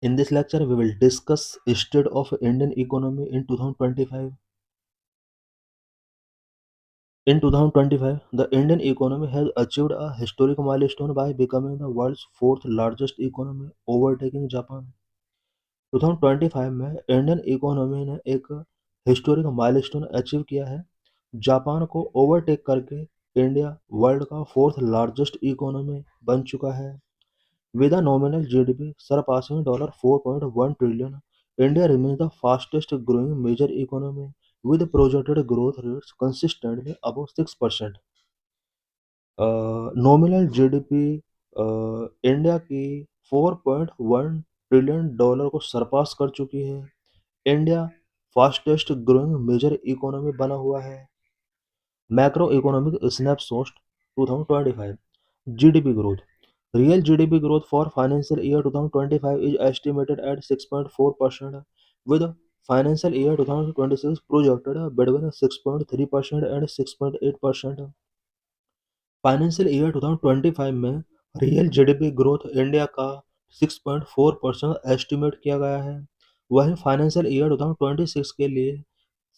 In this lecture, we will discuss state of Indian economy in 2025. In 2025, the Indian economy has achieved a historic milestone by becoming the world's fourth largest economy, overtaking Japan. 2025 में Indian economy ने एक historic milestone achieve किया है। Japan को overtake करके India world का fourth largest economy बन चुका है। With a nominal GDP surpassing $4.1 trillion, India remains the fastest growing major economy with projected growth rates consistently above 6%. Nominal GDP India की 4.1 trillion dollar को surpass कर चुकी है। India fastest growing major economy बना हुआ है। Macro economic snapshot 2025 GDP growth Real GDP growth for financial year 2025 is estimated at 6.4%, with financial year 2026 projected between 6.3% and 6.8%. Financial year 2025 में real GDP growth India का 6.4% estimate किया गया है। वहीं financial year 2026 के लिए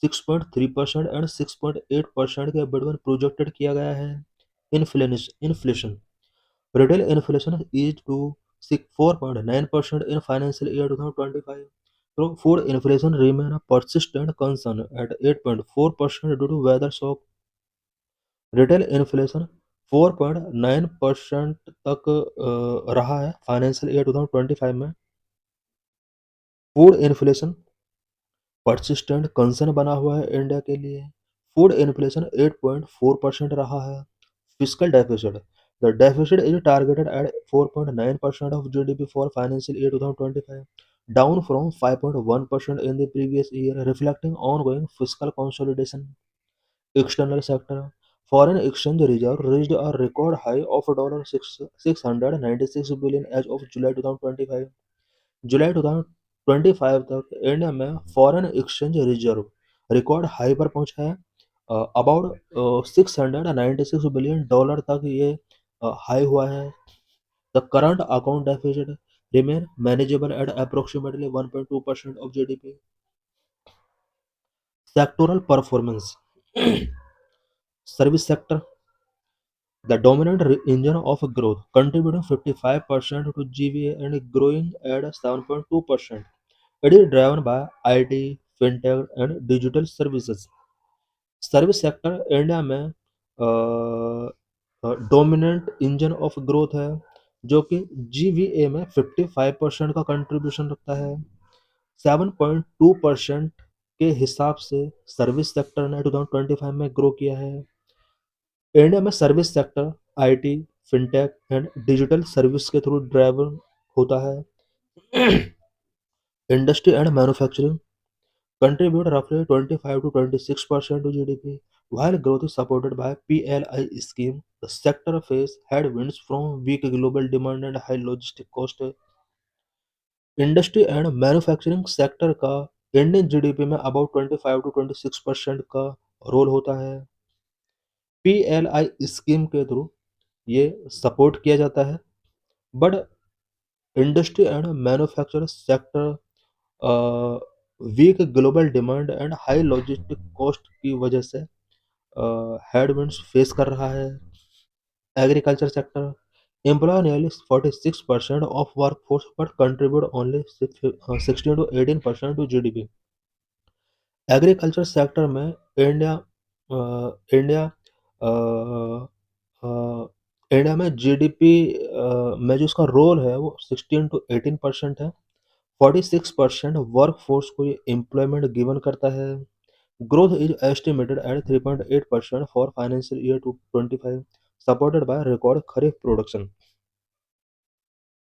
6.3% एंड 6.8% के बिटवीन प्रोजेक्टेड किया गया है। Inflation Retail inflation is to 4.9% in financial year 2025. So food inflation remain a persistent concern at 8.4% due to weather shock. Retail inflation 4.9% तक रहा है फाइनेंशियल ईयर 2025 में। फूड इन्फ्लेशन persistent कंसर्न बना हुआ है इंडिया के लिए। फूड इन्फ्लेशन 8.4% रहा है। Fiscal deficit the deficit is targeted eight 4.9% of GDP for financial year 2025, down from 5.1% in the previous year, reflecting ongoing fiscal consolidation. External sector foreign exchange reserve reached a record high of $696 billion as of July 2025. जुलाई 2025 तक India में foreign exchange reserve record high पर पहुंचा है। About $696 billion तक ये high हुआ है। The current account deficit remain manageable at approximately 1.2% of GDP. Sectoral performance service sector the dominant engine of growth, contributing 55% to GVA and growing at 7.2%. It is driven by IT, fintech, and digital services. Service sector India में dominant engine of growth है, जो कि GVA में 55% का contribution रखता है। 7.2% के हिसाब से सर्विस सेक्टर ने 2025 में ग्रो किया है। इंडिया में service sector IT, fintech and digital service के थ्रू ड्राइवर होता है। Industry and manufacturing contribute roughly 25 to 26% to GDP. While growth is supported by PLI scheme, the sector face headwinds from weak global demand and high logistic cost. Industry and manufacturing sector का Indian GDP में about 25 to 26% का role होता है। PLI scheme के through ये support किया जाता है, but industry and manufacturing sector weak global demand and high logistic cost की वजह से हेडविंड्स फेस कर रहा है। Agriculture sector employ nearly 46% of workforce but contribute only 16 to 18% to GDP. Agriculture sector में इंडिया इंडिया इंडिया में GDP में जो उसका रोल है वो 16 टू 18% है। 46% वर्कफोर्स को ये एम्प्लॉयमेंट गिवन करता है। Growth is estimated at 3.8% for financial year 2025, supported by record kharif production.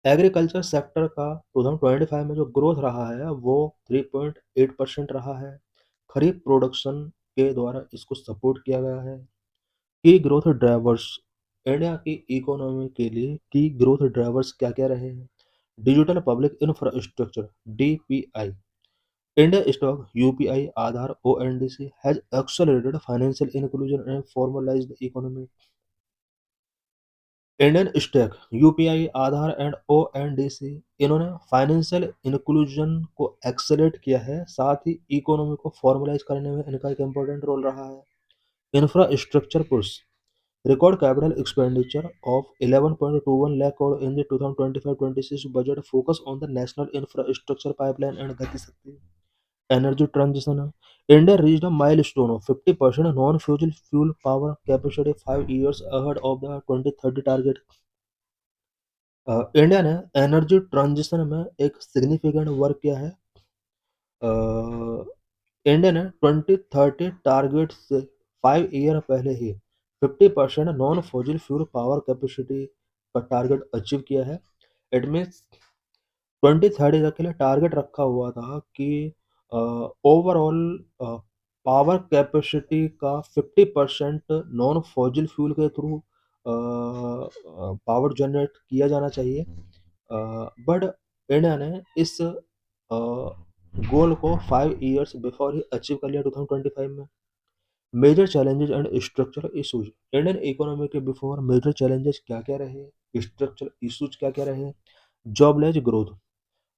Agriculture sector का 2025 में जो ग्रोथ रहा है वो 3.8% रहा है। खरीफ प्रोडक्शन के द्वारा इसको सपोर्ट किया गया है। की ग्रोथ ड्राइवर्स इंडिया की इकोनॉमी के लिए की ग्रोथ ड्राइवर्स क्या क्या रहे हैं? Digital public infrastructure DPI, India stock UPI, Aadhaar, ONDC has accelerated financial inclusion and formalised economy. Indian stack, UPI, Aadhaar and ONDC, इन्होंने फाइनेंशियल इंक्लूजन को एक्सेलेरेट किया है, साथ ही इकोनॉमी को फॉर्मलाइज करने में इनका एक इम्पोर्टेंट रोल रहा है। Infrastructure push, record capital expenditure of 11.21 lakh crore in the 2025-26 budget focus on the national infrastructure pipeline and Gati Shakti. Energy transition. India reached a milestone of 50% non-fossil fuel power capacity 5 years ahead of the 2030 target. India ने energy transition में एक significant work किया है। India ने 2030 target से 5 year पहले ही 50% non fossil fuel power capacity का target achieve किया है। इट मीन्स 2030 तक के लिए टारगेट रखा हुआ था कि ओवरऑल पावर कैपेसिटी का 50% नॉन फॉसिल फ्यूल के थ्रू पावर जनरेट किया जाना चाहिए। बट इंडिया ने इस गोल को 5 ईयर्स बिफोर ही अचीव कर लिया 2025 में। Major challenges and structural issues, Indian economy के बिफोर मेजर चैलेंजेस क्या क्या रहे, स्ट्रक्चरल इशूज क्या क्या रहे। Jobless growth,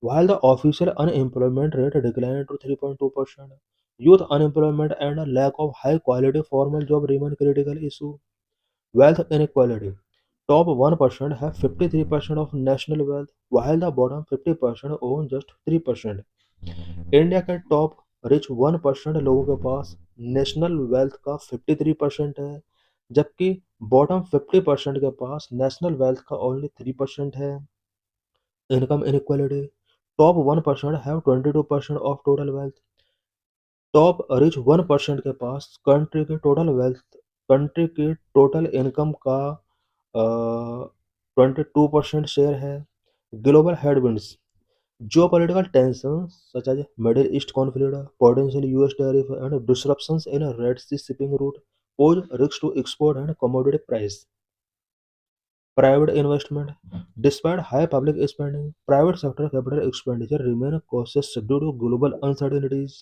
while the official unemployment rate declined to 3.2%, youth unemployment and a lack of high quality formal job remain critical issue. Wealth inequality, top 1% have 53% of national wealth, while the bottom 50% own just 3%. India के top rich 1% लोगों के पास national wealth का 53% है, जबकि bottom 50% के पास national wealth का only 3% है। Income inequality, top 1% have 22% of total wealth, top rich 1% के पास कंट्री की टोटल इनकम का 22% शेयर है। Global headwinds, geopolitical tensions such as Middle East conflict, potential US tariff, and disruptions in a Red Sea shipping route pose risks to export and commodity price. Private investment, despite high public spending, private sector capital expenditure remain cautious due to global uncertainties.